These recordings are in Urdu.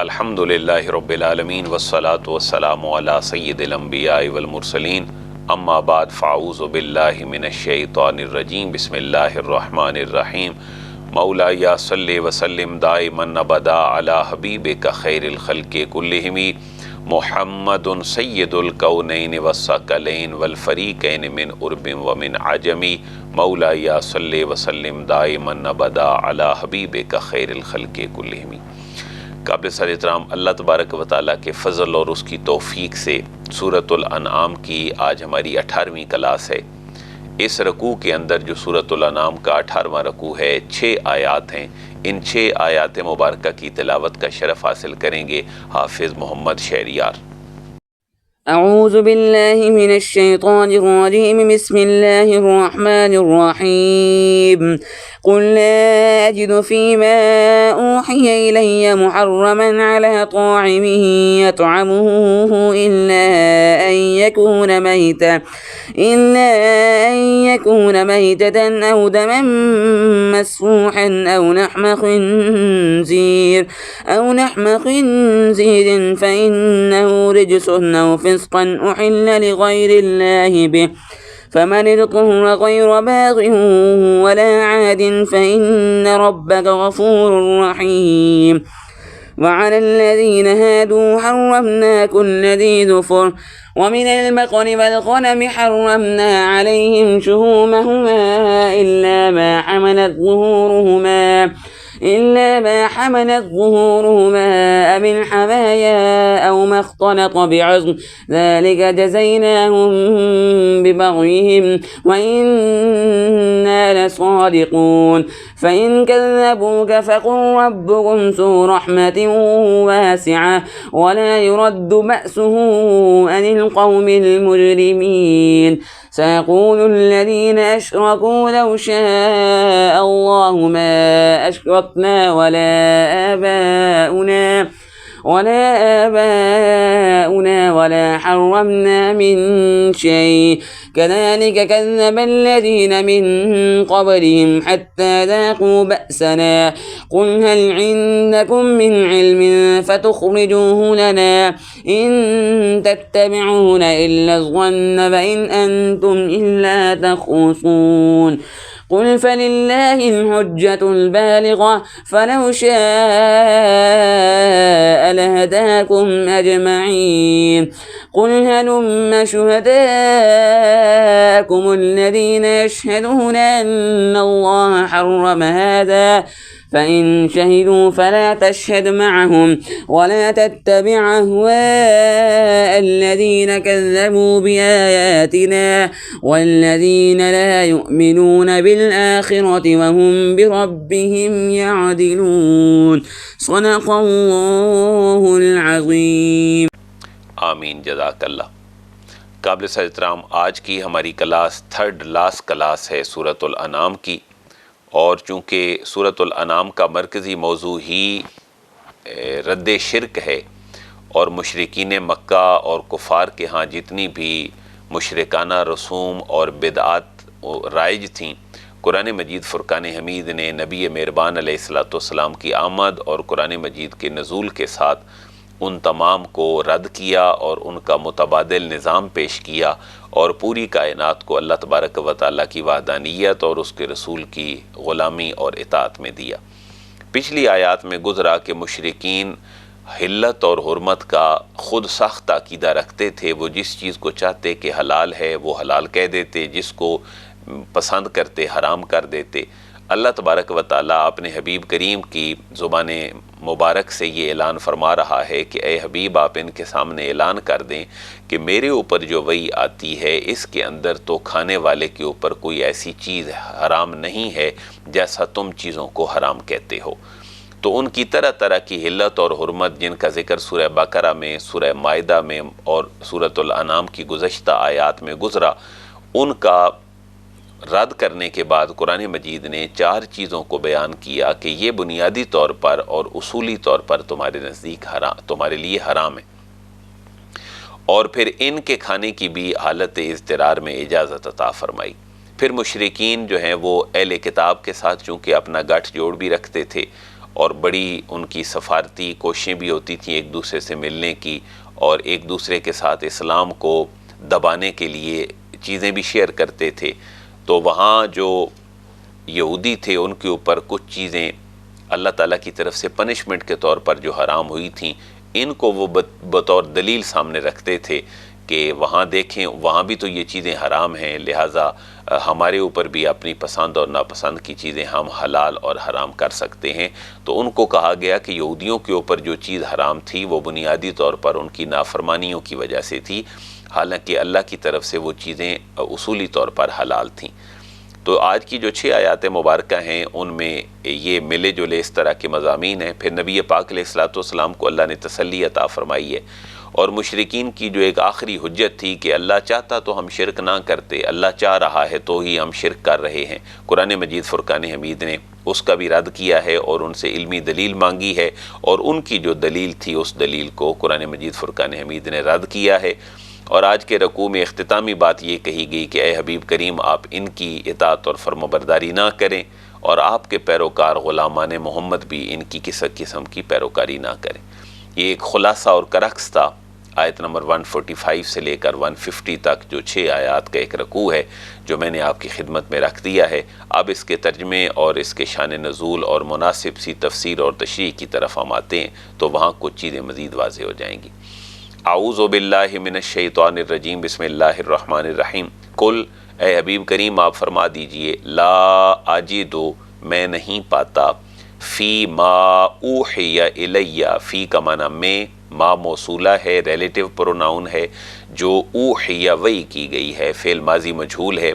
الحمدللہ رب العالمین والصلاة والسلام علی سید الانبیاء والمرسلین اما بعد فاعوذ باللہ من الشیطان الرجیم بسم اللہ الرحمن الرحیم مولائی صلی وسلم دائما ابدا علی حبیبک خیر الخلق کلہم محمد سید الکونین والثقلین والفریقین من عرب ومن عجم مولائی صلی وسلم دائما ابدا علی حبیبک خیر الخلق کلہم۔ قابل سر احترام اللہ تبارک و تعالیٰ کے فضل اور اس کی توفیق سے سورۃ الانعام کی آج ہماری 18ویں کلاس ہے۔ اس رکوع کے اندر جو سورۃ الانعام کا 18واں رکوع ہے 6 آیات ہیں، ان 6 آیات مبارکہ کی تلاوت کا شرف حاصل کریں گے حافظ محمد شہریار۔ اعوذ باللہ من الشیطان الرجیم بسم اللہ الرحمن الرحیم قل لا اجد فيما اوحی الی محرما على طاعم يطعمه إلا أن يكون ميتة أو دما مسفوحا أو لحم خنزير فإنه رجس أو فسقا أحل لغير الله به فمن اضطر غير باغ ولا عاد فإن ربك غفور رحيم وعلى الذين هادوا حرمنا كل ذي ظفر ومن البقر والغنم حرمنا عليهم شهومهما إلا ما حملت ظهورهما أو الحوايا أو ما اختلط بعظم ذلك جزيناهم ببغيهم وإنا لصادقون فإن كذبوك فقل ربكم ذو رحمة واسعة ولا يرد بأسه عن القوم المجرمين سيقول الذين أشركوا لو شاء الله ما أشركنا ولا آباؤنا ولا حرمنا من شيء كذلك كذب الذين من قبلهم حتى ذاقوا بأسنا قل هل عندكم من علم فتخرجوه لنا إن تتبعون إلا الظن فإن أنتم إلا تخرصون قل فلله الحجة البالغة فلو شاء لهداكم أجمعين قل هلم شهداءكم الذين يشهدون أن الله حرم هذا فإن شهدوا فلا تشهد معهم ولا تتبع أهواء الذين كذبوا بآياتنا والذين لا يؤمنون بالآخرة وهم بربهم يعدلون صدق الله العظيم۔ آمین، جزاک اللہ۔ قابل سر احترام آج کی ہماری کلاس 3rd لاسٹ کلاس ہے سورۃ الانعام کی، اور چونکہ سورۃ الانعام کا مرکزی موضوع ہی رد شرک ہے اور مشرکین مکہ اور کفار کے ہاں جتنی بھی مشرکانہ رسوم اور بدعات رائج تھیں، قرآن مجید فرقان حمید نے نبی مہربان علیہ السلام کی آمد اور قرآن مجید کے نزول کے ساتھ ان تمام کو رد کیا اور ان کا متبادل نظام پیش کیا اور پوری کائنات کو اللہ تبارک و تعالیٰ کی وحدانیت اور اس کے رسول کی غلامی اور اطاعت میں دیا۔ پچھلی آیات میں گزرا کہ مشرکین حلت اور حرمت کا خود سخت عقیدہ رکھتے تھے، وہ جس چیز کو چاہتے کہ حلال ہے وہ حلال کہہ دیتے، جس کو پسند کرتے حرام کر دیتے۔ اللہ تبارک و تعالیٰ اپنے حبیب کریم کی زبان مبارک سے یہ اعلان فرما رہا ہے کہ اے حبیب آپ ان کے سامنے اعلان کر دیں کہ میرے اوپر جو وحی آتی ہے اس کے اندر تو کھانے والے کے اوپر کوئی ایسی چیز حرام نہیں ہے جیسا تم چیزوں کو حرام کہتے ہو۔ تو ان کی طرح طرح کی حلت اور حرمت جن کا ذکر سورہ بقرہ میں، سورہ مائدہ میں اور سورۃ الانعام کی گزشتہ آیات میں گزرا، ان کا رد کرنے کے بعد قرآن مجید نے 4 چیزوں کو بیان کیا کہ یہ بنیادی طور پر اور اصولی طور پر تمہارے نزدیک تمہارے لیے حرام ہے، اور پھر ان کے کھانے کی بھی حالت اضطرار میں اجازت عطا فرمائی۔ پھر مشرکین جو ہیں وہ اہل کتاب کے ساتھ چونکہ اپنا گٹھ جوڑ بھی رکھتے تھے اور بڑی ان کی سفارتی کوششیں بھی ہوتی تھیں ایک دوسرے سے ملنے کی، اور ایک دوسرے کے ساتھ اسلام کو دبانے کے لیے چیزیں بھی شیئر کرتے تھے۔ تو وہاں جو یہودی تھے ان کے اوپر کچھ چیزیں اللہ تعالیٰ کی طرف سے پنشمنٹ کے طور پر جو حرام ہوئی تھیں، ان کو وہ بطور دلیل سامنے رکھتے تھے کہ وہاں دیکھیں وہاں بھی تو یہ چیزیں حرام ہیں، لہٰذا ہمارے اوپر بھی اپنی پسند اور ناپسند کی چیزیں ہم حلال اور حرام کر سکتے ہیں۔ تو ان کو کہا گیا کہ یہودیوں کے اوپر جو چیز حرام تھی وہ بنیادی طور پر ان کی نافرمانیوں کی وجہ سے تھی، حالانکہ اللہ کی طرف سے وہ چیزیں اصولی طور پر حلال تھیں۔ تو آج کی جو 6 آیات مبارکہ ہیں ان میں یہ ملے جلے اس طرح کے مضامین ہیں۔ پھر نبی پاک علیہ الصلوۃ کو اللہ نے تسلی عطا فرمائی ہے، اور مشرکین کی جو ایک آخری حجت تھی کہ اللہ چاہتا تو ہم شرک نہ کرتے، اللہ چاہ رہا ہے تو ہی ہم شرک کر رہے ہیں، قرآن مجید فرقان حمید نے اس کا بھی رد کیا ہے اور ان سے علمی دلیل مانگی ہے، اور ان کی جو دلیل تھی اس دلیل کو قرآن مجید فرقان حمید نے رد کیا ہے۔ اور آج کے رکوع میں اختتامی بات یہ کہی گئی کہ اے حبیب کریم آپ ان کی اطاعت اور فرمانبرداری نہ کریں، اور آپ کے پیروکار غلامان محمد بھی ان کی کسی قسم کی پیروکاری نہ کریں۔ یہ ایک خلاصہ اور کرکس تھا آیت نمبر 145 سے لے کر 150 تک جو 6 آیات کا ایک رکوع ہے جو میں نے آپ کی خدمت میں رکھ دیا ہے۔ اب اس کے ترجمے اور اس کے شان نزول اور مناسب سی تفسیر اور تشریح کی طرف ہم آتے ہیں تو وہاں کچھ چیزیں مزید واضح ہو جائیں گی۔ اعوذ باللہ من الشیطان الرجیم، بسم اللہ الرحمن الرحیم۔ قل، اے حبیب کریم آپ فرما دیجئے، لا اجدو، میں نہیں پاتا، فی ما اوحی الیہ، فی کا معنی میں، ما موصولہ ہے، ریلیٹیو پروناؤن ہے، جو اوحی وحی کی گئی ہے، فعل ماضی مجہول ہے،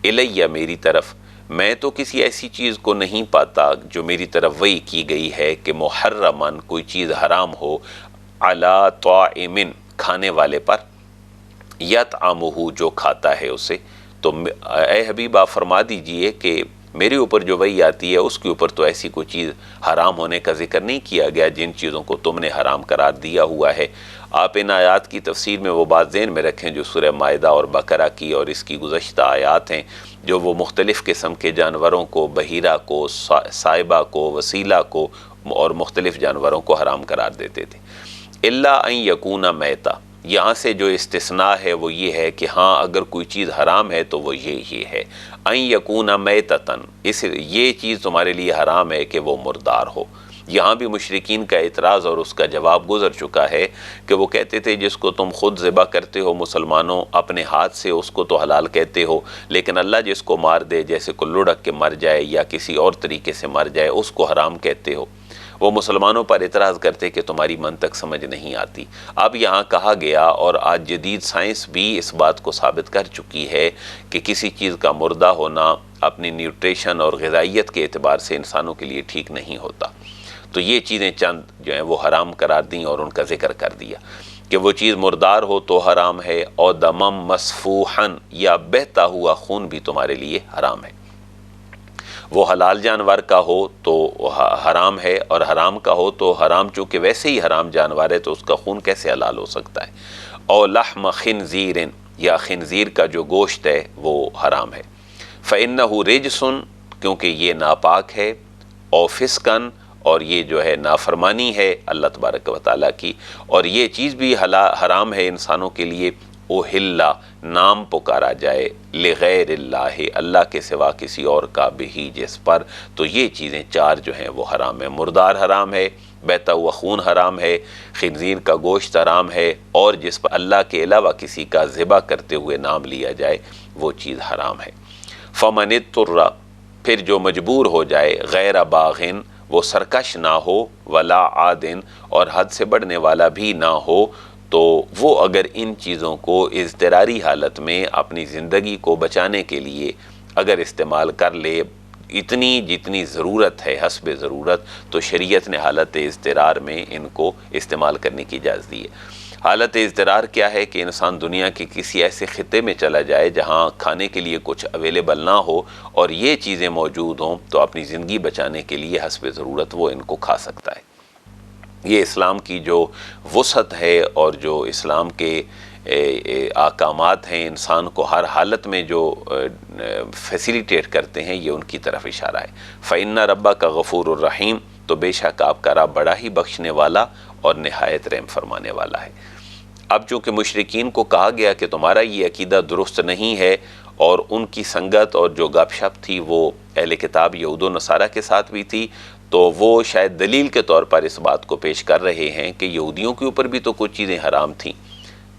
الیہ میری طرف، میں تو کسی ایسی چیز کو نہیں پاتا جو میری طرف وحی کی گئی ہے کہ محرمن کوئی چیز حرام ہو، علی طاعم کھانے والے پر، یطعمہ جو کھتا ہے اسے۔ تو اے حبیب آپ فرما دیجئے کہ میرے اوپر جو وحی آتی ہے اس کے اوپر تو ایسی کوئی چیز حرام ہونے کا ذکر نہیں کیا گیا جن چیزوں کو تم نے حرام قرار دیا ہوا ہے۔ آپ ان آیات کی تفسیر میں وہ بات ذہن میں رکھیں جو سورہ مائدہ اور بقرہ کی اور اس کی گزشتہ آیات ہیں، جو وہ مختلف قسم کے جانوروں کو، بحیرہ کو، سائبہ کو، وسیلہ کو اور مختلف جانوروں کو حرام قرار دیتے تھے۔ الا ان یکون میتا، یہاں سے جو استثناء ہے وہ یہ ہے کہ ہاں اگر کوئی چیز حرام ہے تو وہ یہ ہے، ان یکون میتتن، یہ چیز تمہارے لیے حرام ہے کہ وہ مردار ہو۔ یہاں بھی مشرکین کا اعتراض اور اس کا جواب گزر چکا ہے کہ وہ کہتے تھے جس کو تم خود ذبح کرتے ہو مسلمانوں اپنے ہاتھ سے اس کو تو حلال کہتے ہو، لیکن اللہ جس کو مار دے، جیسے کوئی لڑک کے مر جائے یا کسی اور طریقے سے مر جائے، اس کو حرام کہتے ہو۔ وہ مسلمانوں پر اعتراض کرتے کہ تمہاری منطق سمجھ نہیں آتی۔ اب یہاں کہا گیا، اور آج جدید سائنس بھی اس بات کو ثابت کر چکی ہے کہ کسی چیز کا مردہ ہونا اپنی نیوٹریشن اور غذائیت کے اعتبار سے انسانوں کے لیے ٹھیک نہیں ہوتا۔ تو یہ چیزیں چند جو ہیں وہ حرام قرار دیں اور ان کا ذکر کر دیا کہ وہ چیز مردار ہو تو حرام ہے، اور دمم مسفوحن، یا بہتا ہوا خون بھی تمہارے لیے حرام ہے۔ وہ حلال جانور کا ہو تو حرام ہے، اور حرام کا ہو تو حرام، چونکہ ویسے ہی حرام جانور ہے تو اس کا خون کیسے حلال ہو سکتا ہے۔ اور لحم خنزیر، یا خنزیر کا جو گوشت ہے وہ حرام ہے۔ فإنہ رجس، کیونکہ یہ ناپاک ہے، اور فسقن، اور یہ جو ہے نافرمانی ہے اللہ تبارک و تعالیٰ کی، اور یہ چیز بھی حرام ہے انسانوں کے لیے، اوہلا، نام پکارا جائے، لغیر اللہ، اللہ کے سوا کسی اور کا بھی جس پر، تو یہ چیزیں 4 جو ہیں وہ حرام ہیں۔ مردار حرام ہے، بہتا ہوا خون حرام ہے، خنزیر کا گوشت حرام ہے، اور جس پر اللہ کے علاوہ کسی کا ذبح کرتے ہوئے نام لیا جائے وہ چیز حرام ہے۔ فمن اضطر، پھر جو مجبور ہو جائے، غیر باغن، وہ سرکش نہ ہو، ولا عادن، اور حد سے بڑھنے والا بھی نہ ہو، تو وہ اگر ان چیزوں کو اضطراری حالت میں اپنی زندگی کو بچانے کے لیے اگر استعمال کر لے اتنی جتنی ضرورت ہے حسب ضرورت، تو شریعت نے حالت اضطرار میں ان کو استعمال کرنے کی اجازت دی ہے۔ حالت اضطرار کیا ہے کہ انسان دنیا کے کسی ایسے خطے میں چلا جائے جہاں کھانے کے لیے کچھ اویلیبل نہ ہو اور یہ چیزیں موجود ہوں، تو اپنی زندگی بچانے کے لیے حسب ضرورت وہ ان کو کھا سکتا ہے۔ یہ اسلام کی جو وسعت ہے اور جو اسلام کے احکامات ہیں انسان کو ہر حالت میں جو فیسیلیٹیٹ کرتے ہیں، یہ ان کی طرف اشارہ ہے۔ فإن ربک غفور الرحیم، تو بے شک آپ کا رب بڑا ہی بخشنے والا اور نہایت رحم فرمانے والا ہے۔ اب چونکہ مشرکین کو کہا گیا کہ تمہارا یہ عقیدہ درست نہیں ہے، اور ان کی سنگت اور جو گپ شپ تھی وہ اہل کتاب یہود و نصارہ کے ساتھ بھی تھی، تو وہ شاید دلیل کے طور پر اس بات کو پیش کر رہے ہیں کہ یہودیوں کے اوپر بھی تو کچھ چیزیں حرام تھیں،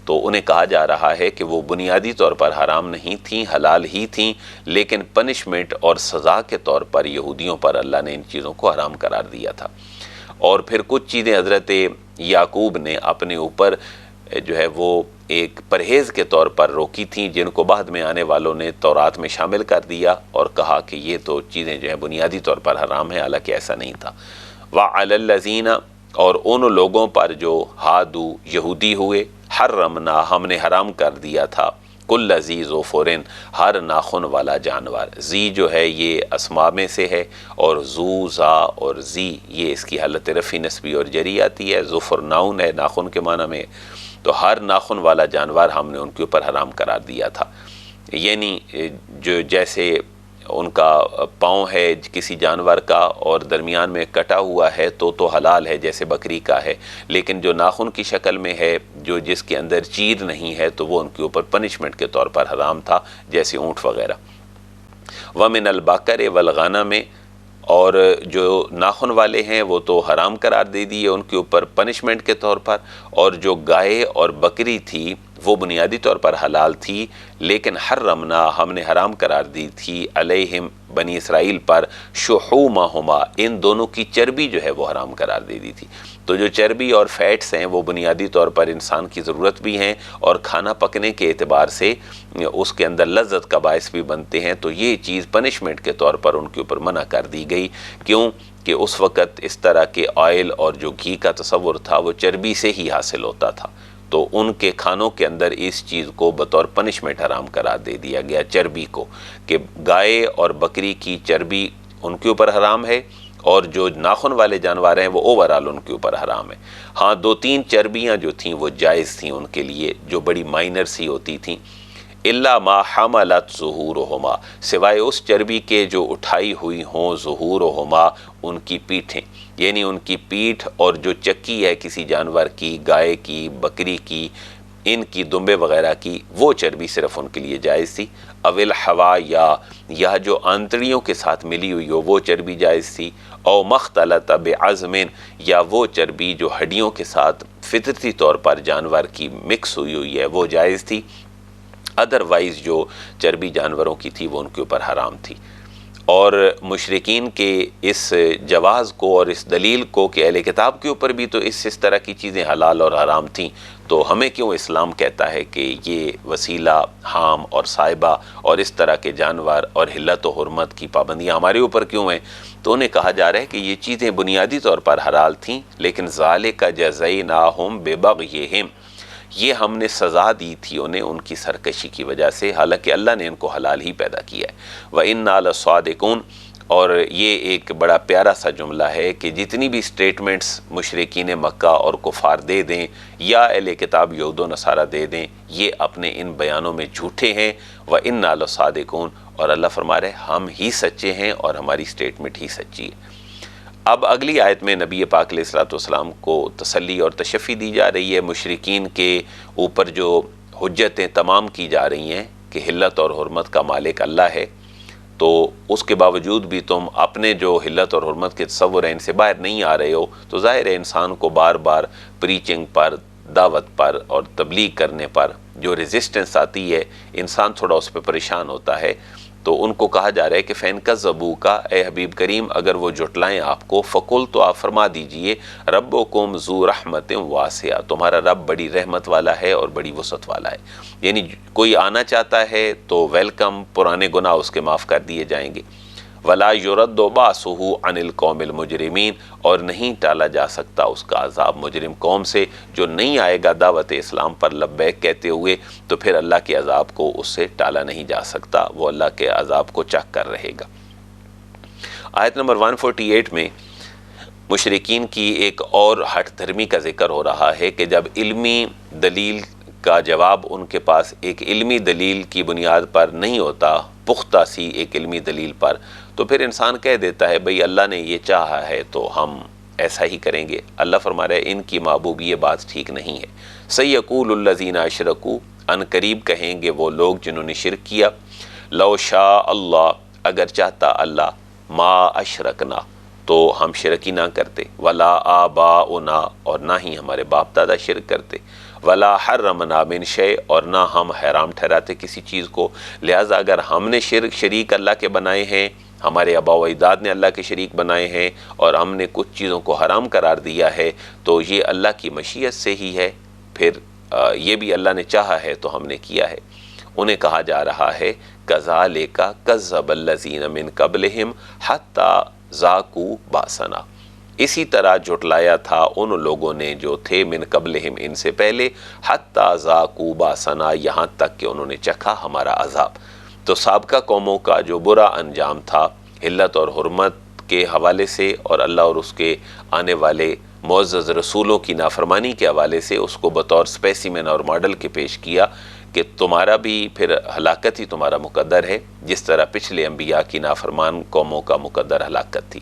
تو انہیں کہا جا رہا ہے کہ وہ بنیادی طور پر حرام نہیں تھیں، حلال ہی تھیں، لیکن پنشمنٹ اور سزا کے طور پر یہودیوں پر اللہ نے ان چیزوں کو حرام قرار دیا تھا۔ اور پھر کچھ چیزیں حضرت یعقوب نے اپنے اوپر جو ہے وہ ایک پرہیز کے طور پر روکی تھیں، جن کو بعد میں آنے والوں نے تورات میں شامل کر دیا اور کہا کہ یہ تو چیزیں جو ہیں بنیادی طور پر حرام ہیں، حالانکہ ایسا نہیں تھا۔ وَعَلَى الَّذِينَ، اور ان لوگوں پر جو ہادو یہودی ہوئے، حرمنا، ہم نے حرام کر دیا تھا، کل ذی ظفر، ہر ناخن والا جانور۔ ذی جو ہے یہ اسماء میں سے ہے، اور ذو، ذا اور ذی یہ اس کی حالت رفع نسبی اور جری آتی ہے۔ ظفر ناؤن ہے، ناخن کے معنی میں، تو ہر ناخن والا جانور ہم نے ان کے اوپر حرام قرار دیا تھا۔ یعنی جو جیسے ان کا پاؤں ہے کسی جانور کا اور درمیان میں کٹا ہوا ہے تو حلال ہے، جیسے بکری کا ہے، لیکن جو ناخن کی شکل میں ہے، جو جس کے اندر چیر نہیں ہے، تو وہ ان کے اوپر پنشمنٹ کے طور پر حرام تھا، جیسے اونٹ وغیرہ۔ وَمِنَ الْبَقَرِ وَالْغَنَمِ، اور جو ناخن والے ہیں وہ تو حرام قرار دے دیے ان کے اوپر پنشمنٹ کے طور پر، اور جو گائے اور بکری تھی وہ بنیادی طور پر حلال تھی، لیکن حرمنا، ہم نے حرام قرار دی تھی، علیہم، بنی اسرائیل پر، شحومہما، ان دونوں کی چربی جو ہے وہ حرام قرار دے دی تھی۔ تو جو چربی اور فیٹس ہیں وہ بنیادی طور پر انسان کی ضرورت بھی ہیں، اور کھانا پکنے کے اعتبار سے اس کے اندر لذت کا باعث بھی بنتے ہیں، تو یہ چیز پنشمنٹ کے طور پر ان کے اوپر منع کر دی گئی۔ کیوں کہ اس وقت اس طرح کے آئل اور جو گھی کا تصور تھا وہ چربی سے ہی حاصل ہوتا تھا، تو ان کے کھانوں کے اندر اس چیز کو بطور پنشمنٹ حرام قرار دے دیا گیا، چربی کو، کہ گائے اور بکری کی چربی ان کے اوپر حرام ہے، اور جو ناخن والے جانور ہیں وہ اوورال ان کے اوپر حرام ہے۔ ہاں 2-3 چربیاں جو تھیں وہ جائز تھیں ان کے لیے، جو بڑی مائنر سی ہوتی تھیں، الا ما حملت ظہورہما، سوائے اس چربی کے جو اٹھائی ہوئی ہوں ظہورہما، ان کی پیٹھیں، یعنی ان کی پیٹھ اور جو چکی ہے کسی جانور کی، گائے کی، بکری کی، ان کی دمبے وغیرہ کی، وہ چربی صرف ان کے لیے جائز تھی۔ اول ہوا، یا جو آنتڑیوں کے ساتھ ملی ہوئی ہو وہ چربی جائز تھی۔ او مختلط بعظم، یا وہ چربی جو ہڈیوں کے ساتھ فطرتی طور پر جانور کی مکس ہوئی ہوئی ہے وہ جائز تھی۔ ادروائز جو چربی جانوروں کی تھی وہ ان کے اوپر حرام تھی۔ اور مشرکین کے اس جواز کو اور اس دلیل کو کہ اہل کتاب کے اوپر بھی تو اس طرح کی چیزیں حلال اور حرام تھیں، تو ہمیں کیوں اسلام کہتا ہے کہ یہ وسیلہ، حام اور صائبہ اور اس طرح کے جانور اور حلت و حرمت کی پابندیاں ہمارے اوپر کیوں ہیں؟ تو انہیں کہا جا رہا ہے کہ یہ چیزیں بنیادی طور پر حلال تھیں، لیکن ذالک جزیناہم ببغیہم، یہ ہم نے سزا دی تھی انہیں ان کی سرکشی کی وجہ سے، حالانکہ اللہ نے ان کو حلال ہی پیدا کیا ہے۔ وَإِنَّا لَصَادِقُونَ، اور یہ ایک بڑا پیارا سا جملہ ہے کہ جتنی بھی سٹیٹمنٹس مشرکین مکہ اور کفار دے دیں یا اہل کتاب یہود و نصارہ دے دیں، یہ اپنے ان بیانوں میں جھوٹے ہیں۔ وَإِنَّا لَصَادِقُونَ، اور اللہ فرما رہے ہم ہی سچے ہیں اور ہماری سٹیٹمنٹ ہی سچی ہے۔ اب اگلی آیت میں نبی پاک علیہ الصلوۃ والسلام کو تسلی اور تشفی دی جا رہی ہے مشرکین کے اوپر جو حجتیں تمام کی جا رہی ہیں کہ حلت اور حرمت کا مالک اللہ ہے، تو اس کے باوجود بھی تم اپنے جو حلت اور حرمت کے تصور ہیں ان سے باہر نہیں آ رہے ہو، تو ظاہر ہے انسان کو بار بار پریچنگ پر، دعوت پر اور تبلیغ کرنے پر جو ریزسٹنس آتی ہے، انسان تھوڑا اس پہ پریشان ہوتا ہے۔ تو ان کو کہا جا رہا ہے کہ فین کذبوکا، اے حبیب کریم اگر وہ جھٹلائیں آپ کو، فقل، تو آپ فرما دیجئے ربکم ذو رحمت واسعہ، تمہارا رب بڑی رحمت والا ہے اور بڑی وسعت والا ہے۔ یعنی کوئی آنا چاہتا ہے تو ویلکم، پرانے گناہ اس کے معاف کر دیے جائیں گے۔ ولا یرد باسہ عن القوم المجرمین، اور نہیں ٹالا جا سکتا اس کا عذاب مجرم قوم سے، جو نہیں آئے گا دعوت اسلام پر لبیک کہتے ہوئے، تو پھر اللہ کے عذاب کو اس سے ٹالا نہیں جا سکتا، وہ اللہ کے عذاب کو چکھ کر رہے گا۔ آیت نمبر 148 میں مشرکین کی ایک اور ہٹ دھرمی کا ذکر ہو رہا ہے کہ جب علمی دلیل کا جواب ان کے پاس ایک علمی دلیل کی بنیاد پر نہیں ہوتا، پختہ سی ایک علمی دلیل پر، تو پھر انسان کہہ دیتا ہے بھئی اللہ نے یہ چاہا ہے تو ہم ایسا ہی کریں گے۔ اللہ فرما رہے ہیں ان کی محبوب یہ بات ٹھیک نہیں ہے۔ سَيَقُولُ الَّذِينَ أَشْرَكُوا، ان قریب کہیں گے وہ لوگ جنہوں نے شرک کیا، لو شاء اللہ، اگر چاہتا اللہ، ما اشرکنا، تو ہم شرک ہی نہ کرتے، ولا آباؤنا، اور نہ ہی ہمارے باپ دادا شرک کرتے، ولا حرمنا من شیء، اور نہ ہم حرام ٹھہراتے کسی چیز کو۔ لہٰذا اگر ہم نے شریک اللہ کے بنائے ہیں، ہمارے آبا و اجداد نے اللہ کے شریک بنائے ہیں، اور ہم نے کچھ چیزوں کو حرام قرار دیا ہے، تو یہ اللہ کی مشیت سے ہی ہے، پھر یہ بھی اللہ نے چاہا ہے تو ہم نے کیا ہے۔ انہیں کہا جا رہا ہے کذالک کذب الذین من قبلہم حتی ذاقوا باسنا، اسی طرح جھٹلایا تھا ان لوگوں نے جو تھے من قبلہم، ان سے پہلے، حتی ذاقوا باسنا، یہاں تک کہ انہوں نے چکھا ہمارا عذاب۔ تو سابقہ قوموں کا جو برا انجام تھا حلت اور حرمت کے حوالے سے، اور اللہ اور اس کے آنے والے معزز رسولوں کی نافرمانی کے حوالے سے، اس کو بطور اسپیسیمن اور ماڈل کے پیش کیا کہ تمہارا بھی پھر ہلاکت ہی تمہارا مقدر ہے، جس طرح پچھلے انبیاء کی نافرمان قوموں کا مقدر ہلاکت تھی۔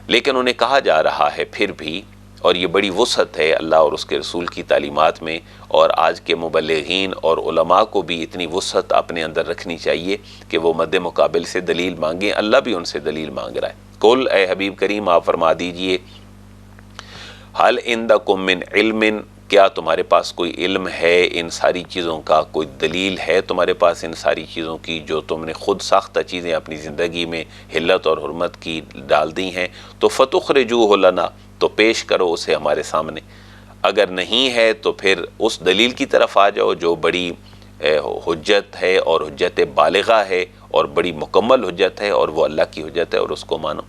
لیکن انہیں کہا جا رہا ہے پھر بھی، اور یہ بڑی وسعت ہے اللہ اور اس کے رسول کی تعلیمات میں، اور آج کے مبلغین اور علماء کو بھی اتنی وسعت اپنے اندر رکھنی چاہیے کہ وہ مد مقابل سے دلیل مانگیں، اللہ بھی ان سے دلیل مانگ رہا ہے۔ قل، اے حبیب کریم آپ فرما دیجئے، حل عندکم من علم، کیا تمہارے پاس کوئی علم ہے ان ساری چیزوں کا، کوئی دلیل ہے تمہارے پاس ان ساری چیزوں کی جو تم نے خود ساختہ چیزیں اپنی زندگی میں حلت اور حرمت کی ڈال دی ہیں، تو فتخرجوہ لنا، تو پیش کرو اسے ہمارے سامنے۔ اگر نہیں ہے تو پھر اس دلیل کی طرف آ جاؤ جو بڑی حجت ہے اور حجت بالغہ ہے اور بڑی مکمل حجت ہے، اور وہ اللہ کی حجت ہے، اور اس کو مانو۔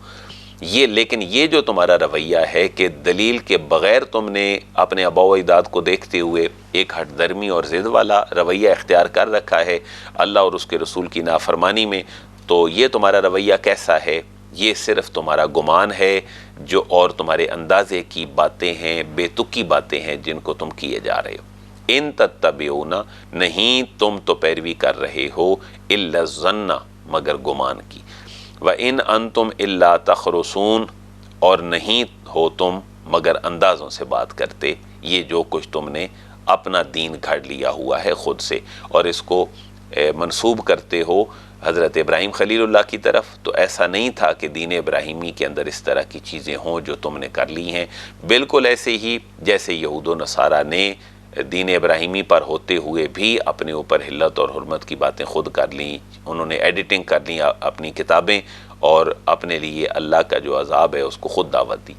لیکن یہ جو تمہارا رویہ ہے کہ دلیل کے بغیر تم نے اپنے آباء و اجداد کو دیکھتے ہوئے ایک ہٹ درمی اور ضد والا رویہ اختیار کر رکھا ہے اللہ اور اس کے رسول کی نافرمانی میں، تو یہ تمہارا رویہ کیسا ہے؟ یہ صرف تمہارا گمان ہے جو، اور تمہارے اندازے کی باتیں ہیں، بے تکی باتیں ہیں جن کو تم کیے جا رہے ہو۔ ان تتبعون، نہیں تم تو پیروی کر رہے ہو، الا الظن، مگر گمان کی، وَإِنْ أَنْتُمْ إِلَّا تَخْرُصُونَ، اور نہیں ہو تم مگر اندازوں سے بات کرتے، یہ جو کچھ تم نے اپنا دین گھڑ لیا ہوا ہے خود سے، اور اس کو منسوب کرتے ہو حضرت ابراہیم خلیل اللہ کی طرف، تو ایسا نہیں تھا کہ دین ابراہیمی کے اندر اس طرح کی چیزیں ہوں جو تم نے کر لی ہیں، بالکل ایسے ہی جیسے یہود و نصارہ نے دین ابراہیمی پر ہوتے ہوئے بھی اپنے اوپر حلت اور حرمت کی باتیں خود کر لیں، انہوں نے ایڈیٹنگ کر لی اپنی کتابیں، اور اپنے لیے اللہ کا جو عذاب ہے اس کو خود دعوت دی۔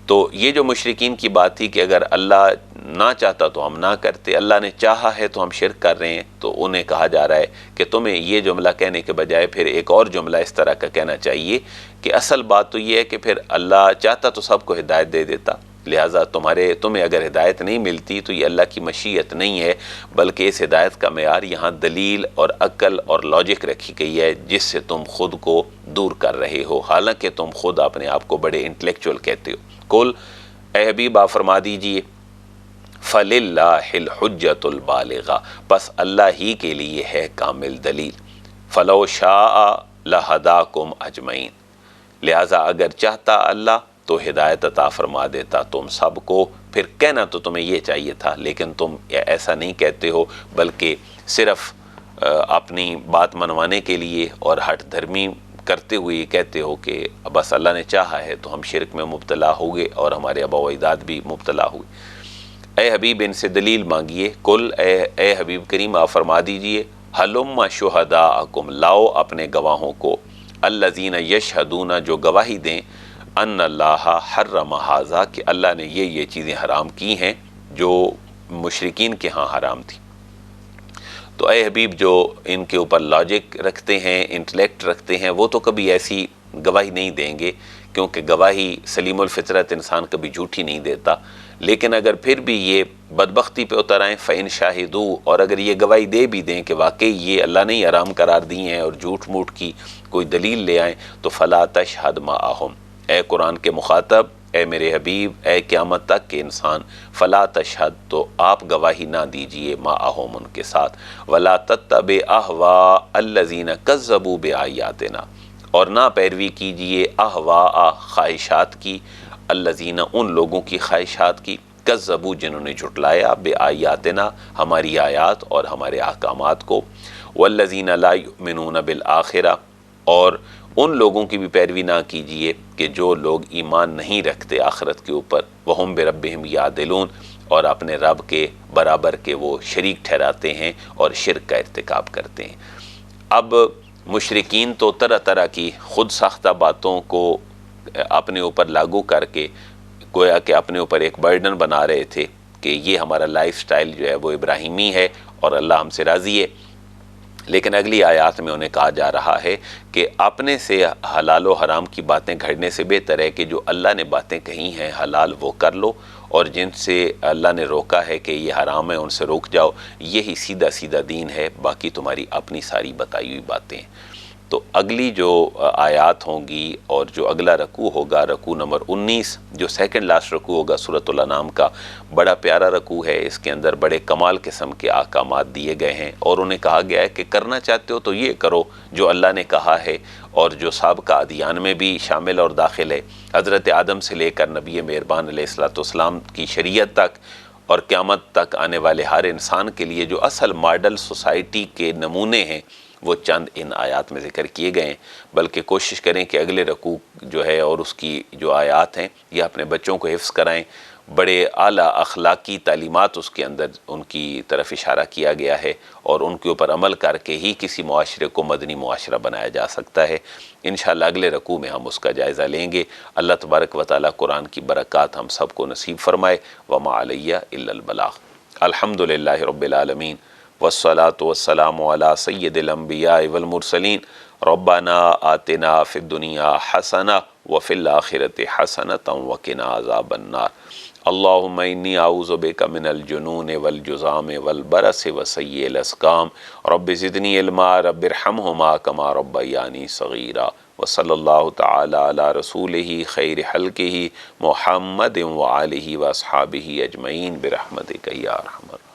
تو یہ جو مشرکین کی بات تھی کہ اگر اللہ نہ چاہتا تو ہم نہ کرتے، اللہ نے چاہا ہے تو ہم شرک کر رہے ہیں، تو انہیں کہا جا رہا ہے کہ تمہیں یہ جملہ کہنے کے بجائے پھر ایک اور جملہ اس طرح کا کہنا چاہیے کہ اصل بات تو یہ ہے کہ پھر اللہ چاہتا تو سب کو ہدایت دے دیتا، لہٰذا تمہیں اگر ہدایت نہیں ملتی تو یہ اللہ کی مشیت نہیں ہے، بلکہ اس ہدایت کا معیار یہاں دلیل اور عقل اور لاجک رکھی گئی ہے جس سے تم خود کو دور کر رہے ہو، حالانکہ تم خود اپنے آپ کو بڑے انٹلیکچوئل کہتے ہو۔ قل، اے حبیب آپ فرما دیجئے، فَلِلَّهِ الْحُجَّةُ الْبَالِغَةُ، بس اللہ ہی کے لیے ہے کامل دلیل، فَلَوْ شَاءَ لَهَدَاكُمْ أَجْمَعِينَ، لہٰذا اگر چاہتا اللہ تو ہدایت عطا فرما دیتا تم سب کو۔ پھر کہنا تو تمہیں یہ چاہیے تھا، لیکن تم ایسا نہیں کہتے ہو، بلکہ صرف اپنی بات منوانے کے لیے اور ہٹ دھرمی کرتے ہوئے یہ کہتے ہو کہ بس اللہ نے چاہا ہے تو ہم شرک میں مبتلا ہوئے اور ہمارے آباء و اجداد بھی مبتلا ہوئے۔ اے حبیب ان سے دلیل مانگیے، قل، اے حبیب کریم آپ فرما دیجئے، ہلم شہداءکم، لاؤ اپنے گواہوں کو، الذین یشہدون، جو گواہی دیں، ان اللہ حرم ھذا، کہ اللہ نے یہ چیزیں حرام کی ہیں جو مشرکین کے ہاں حرام تھی۔ تو اے حبیب جو ان کے اوپر لاجک رکھتے ہیں، انٹلیکٹ رکھتے ہیں، وہ تو کبھی ایسی گواہی نہیں دیں گے، کیونکہ گواہی سلیم الفطرت انسان کبھی جھوٹی نہیں دیتا، لیکن اگر پھر بھی یہ بدبختی پہ اتر آئیں فَإِن شَاهِدُوا، اور اگر یہ گواہی دے بھی دیں کہ واقعی یہ اللہ نے حرام قرار دی ہیں اور جھوٹ موٹ کی کوئی دلیل لے آئیں، تو فَلَا تَشْهَدْ مَعَهُمْ، اے قرآن کے مخاطب، اے میرے حبیب، اے قیامت تک کے انسان، فلا تشہد، تو آپ گواہی نہ دیجئے، معہم ان کے ساتھ، ولا تتبع اہواء الذین کذبوا بآیاتنا، اور نہ پیروی کیجئے اہواء خواہشات کی، الذین ان لوگوں کی خواہشات کی، کذبوا جنہوں نے جھٹلایا بآیاتنا ہماری آیات اور ہمارے احکامات کو، والذین لا یؤمنون بالآخرہ اور ان لوگوں کی بھی پیروی نہ کیجئے کہ جو لوگ ایمان نہیں رکھتے آخرت کے اوپر، وہم بربہم یعدلون اور اپنے رب کے برابر کے وہ شریک ٹھہراتے ہیں اور شرک کا ارتکاب کرتے ہیں۔ اب مشرکین تو طرح طرح کی خود ساختہ باتوں کو اپنے اوپر لاگو کر کے گویا کہ اپنے اوپر ایک برڈن بنا رہے تھے کہ یہ ہمارا لائف سٹائل جو ہے وہ ابراہیمی ہے اور اللہ ہم سے راضی ہے، لیکن اگلی آیات میں انہیں کہا جا رہا ہے کہ اپنے سے حلال و حرام کی باتیں گھڑنے سے بہتر ہے کہ جو اللہ نے باتیں کہی ہیں حلال وہ کر لو، اور جن سے اللہ نے روکا ہے کہ یہ حرام ہے ان سے روک جاؤ، یہی سیدھا سیدھا دین ہے، باقی تمہاری اپنی ساری بتائی ہوئی باتیں۔ تو اگلی جو آیات ہوں گی اور جو اگلا رکوع ہوگا، رکوع نمبر 19 جو سیکنڈ لاسٹ رکوع ہوگا سورۃ الانعام کا، بڑا پیارا رکوع ہے، اس کے اندر بڑے کمال قسم کے احکامات دیے گئے ہیں، اور انہیں کہا گیا ہے کہ کرنا چاہتے ہو تو یہ کرو جو اللہ نے کہا ہے اور جو سابقہ ادیان میں بھی شامل اور داخل ہے، حضرت آدم سے لے کر نبی مہربان علیہ السلام کی شریعت تک اور قیامت تک آنے والے ہر انسان کے لیے جو اصل ماڈل سوسائٹی کے نمونے ہیں وہ چند ان آیات میں ذکر کیے گئے ہیں۔ بلکہ کوشش کریں کہ اگلے رکوع جو ہے اور اس کی جو آیات ہیں یہ اپنے بچوں کو حفظ کرائیں، بڑے اعلیٰ اخلاقی تعلیمات اس کے اندر ان کی طرف اشارہ کیا گیا ہے، اور ان کے اوپر عمل کر کے ہی کسی معاشرے کو مدنی معاشرہ بنایا جا سکتا ہے۔ انشاءاللہ اگلے رکوع میں ہم اس کا جائزہ لیں گے۔ اللہ تبارک و تعالیٰ قرآن کی برکات ہم سب کو نصیب فرمائے۔ وما علیہ الا البلاغ۔ الحمدللہ رب العالمین، والصلاة والسلام علی سید الانبیاء والمرسلین۔ ربنا آتنا فی الدنیا حسنہ وفی الآخرۃ حسنۃ وقنا عذاب النار۔ اللہم انی اعوذ بک من الجنون والجذام والبرص وسیء الاسقام، رب زدنی علما رب ارحمہما کما ربیانی صغیرا۔ وصلی اللہ تعالی علی رسولہ خیر خلقہ محمد وآلہ واصحابہ اجمعین برحمتک یا ارحم الراحمین۔